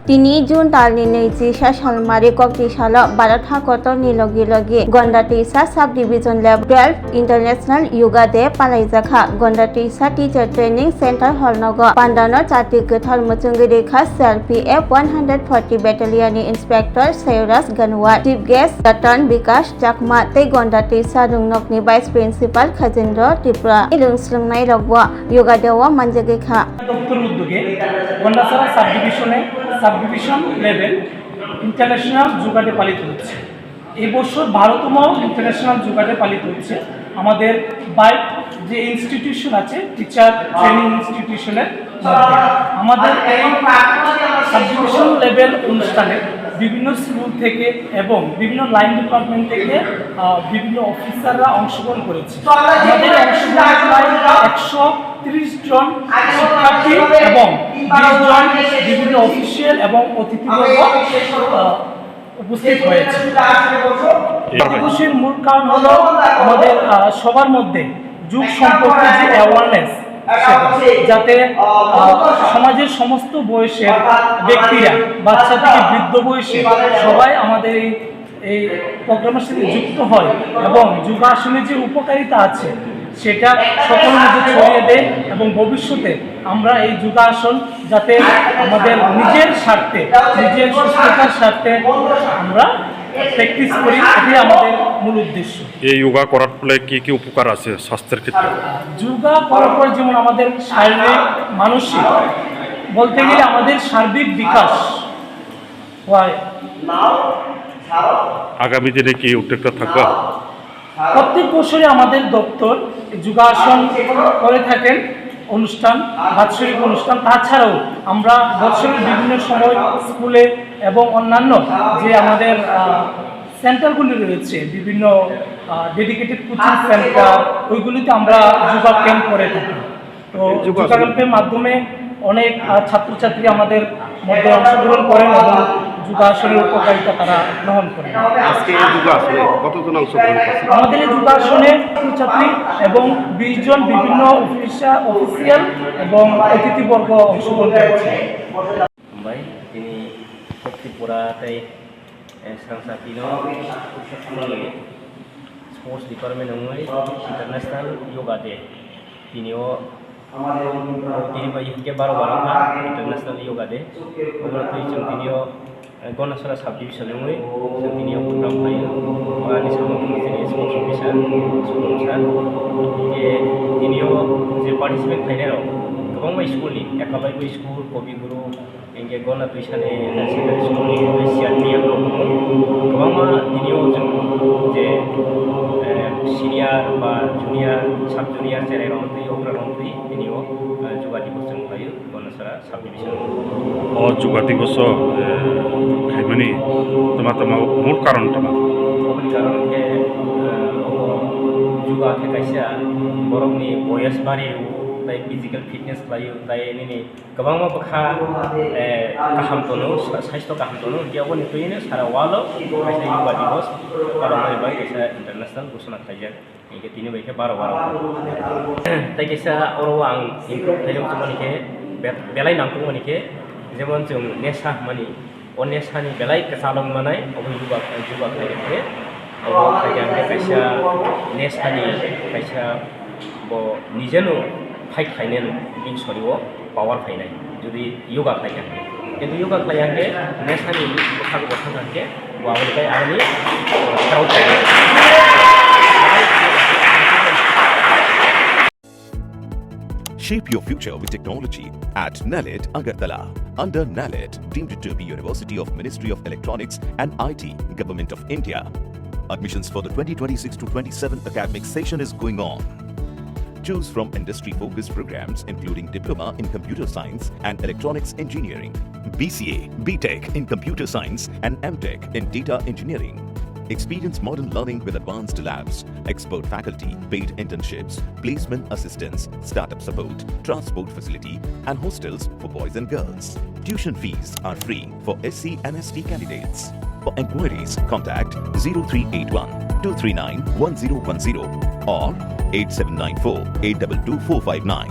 Tini Jun talni neji sa salmari kokti sala Bharat Hakotoni logi Gondatisa Subdivision Lab 12 International Yoga Day palaijaka Gondatisa Teacher Training Center Holnogo Pandano Chati Gothar Muchungiri Khas CRPF 140 Battalion Inspector Sayuras Ganwar Chief Guest Ratan Bikash Chakma Te Gondatisa Rungnokni Vice Principal Khajendra Tripura Ilung Slungnai Rogwa Yoga Dewa Manjagikha দপ্তর উদ্যোগে Gandacherra subdivision level international yoga day পালিত হচ্ছে। এই বছর 12তম international yoga day পালিত হচ্ছে আমাদের bike যে ইনস্টিটিউশন আছে টিচার ট্রেনিং ইনস্টিটিউশনের মধ্যে। আমাদের এই সাবডিভিশন লেভেল অনুষ্ঠানে বিভিন্ন স্কুল থেকে এবং বিভিন্ন লাইন ডিপার্টমেন্ট থেকে বিভিন্ন অফিসাররা অংশগ্রহণ করেছে। আমাদের অংশগ্রহণ প্রায় 130 জন শিক্ষার্থী এবং 20 জন বিভিন্ন অফিসিয়াল এবং অতিথিবর্গ উপস্থিত হয়েছে। খুশির মূল কারণ হলো আমাদের সবার মধ্যে যুগ সম্পর্কে যে অ্যাওয়ারনেস, যাতে সমাজের সমস্ত বয়সের ব্যক্তিরা বাচ্চা থেকে বৃদ্ধ বয়সে সবাই আমাদের এই প্রোগ্রামের সাথে যুক্ত হয় এবং যোগাসনের যে উপকারিতা আছে সেটা সকলের মধ্যে ছড়িয়ে দেয় এবং ভবিষ্যতে আমরা এই যোগাসন যাতে আমাদের নিজের স্বার্থে নিজের সুস্থতার স্বার্থে আমরা প্র্যাকটিস করি, এটাই আমাদের মূল উদ্দেশ্য। এই যোগা করার ফলে কি কি উপকার আছে স্বাস্থ্যের ক্ষেত্রে? যোগা করার পর যেমন আমাদের শারীরিক মানসিক বলতে গেলে আমাদের সার্বিক বিকাশ হয়। আগামী দিনে কি উদ্যোগটা থাকবে? প্রত্যেক বছরে আমাদের দপ্তর যোগাসন করে থাকেন অনুষ্ঠান, বাৎসরিক অনুষ্ঠান। তাছাড়াও আমরা বছরের বিভিন্ন সময় স্কুলে এবং অন্যান্য যে আমাদের সেন্টারগুলি রয়েছে বিভিন্ন ডেডিকেটেড কোচিং সেন্টার, ওইগুলিতে আমরা যোগা ক্যাম্প করে থাকি। তো যোগা ক্যাম্পের মাধ্যমে অনেক ছাত্রছাত্রী আমাদের মধ্যে অংশগ্রহণ করেন এবং যোগাসনের উপকারিতা তারা গ্রহণ করেন। আজকে এই যোগাসনে কতজন অংশগ্রহণ করছে? আমাদের এই যোগাসনে ছাত্রছাত্রী এবং 20 জন বিভিন্ন অফিসিয়াল এবং অতিথিবর্গ অংশগ্রহণ করেছে। Ini Tripura teh Sang Sapino Sports Department ngoi International Yoga Day. Tinio tini bayi ke baru International Yoga Day. Omo tu chung tinio Gondaছড়া Subdivision ngoi tinio program pai ani sama tini sports officer ke tinio je participant thainero गोबां बै स्कुलनि एकाबाय बै school कबिगुरु एंगे गना दुइसाने secondary स्कुलनि CRPF गोबां दिनियाव जों जे senior बा junior साब junior जेरै रंथै अग्रा रंथै दिनियाव যোগা दिवस जों फायो गनाছড়া साबडिभिजन যোগা দিবস খাইমানি তোমার মূল কারণ মূল কারণ के যোগা के कायसा बरमनि बयस बारि ताई फिजिकल फिटनेस लायो ताई नि गोबां बखा गाहाम दनो स्वास्थ्य गाहाम दनो बेयाव निफ्रायनो सारा वालो कायसा योगा दिवस खालामनाय कायसा इन्टारनेशनल घोषणा खालामजाय एके तिनि बायखे 12 ताई कायसा अरो आं इमप्रुभ खालाम जमानिके बेलाय नांगौ मानिके जेमन जों नेसा मानि अ नेसानि बेलाय कासालं मानाय अबो योगा खालामनाय अबो कायसा नेसानि कायसा बो निजेनो फाइट खायने इन शरीर पावर फाइनाय जुदि योगा खालामो किन्तु योगा खालामो नेसानि बखाग बखांगे वावलकाय आरनि crowd Shape your future with technology at NALED Agartala. Under NALED, deemed to be University of Ministry of Electronics and IT, Government of India. Admissions for the 2026 to 27 academic session is going on. Choose from industry-focused programs including Diploma in Computer Science and Electronics Engineering, BCA, BTech in Computer Science and MTech in Data Engineering. Experience modern learning with advanced labs, expert faculty, paid internships, placement assistance, startup support, transport facility and hostels for boys and girls. Tuition fees are free for SC and ST candidates. For enquiries, contact 0381 239 1010 or 8794 822 459.